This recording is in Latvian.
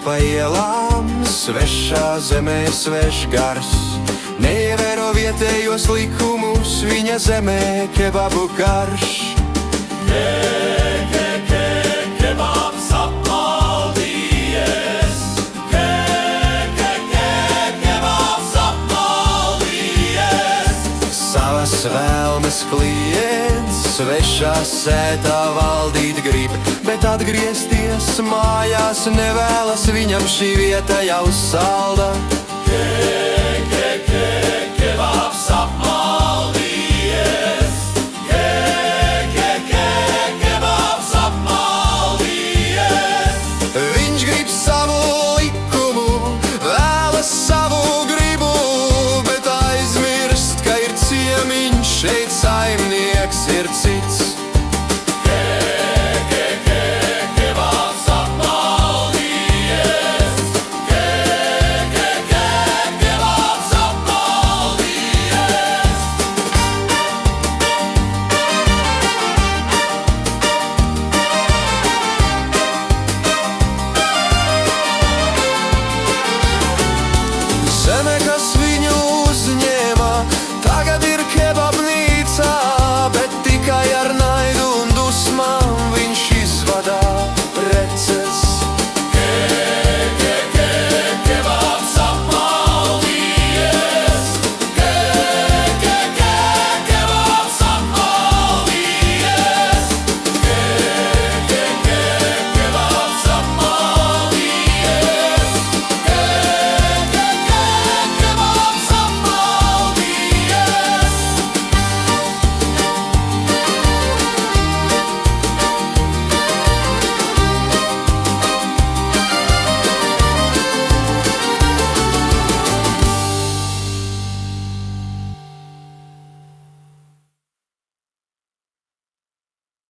pa ielām, svešā zemē svešgars. Neievēro vietējos likumus, viņa zemē kebabu karš. Kebabs apmaldījies. Kebabs apmaldījies. Savas vēlmes kliedz, svešā sētā valdīt grib, bet atgriezties mājās nevēlas, viņam šī vieta jau salda.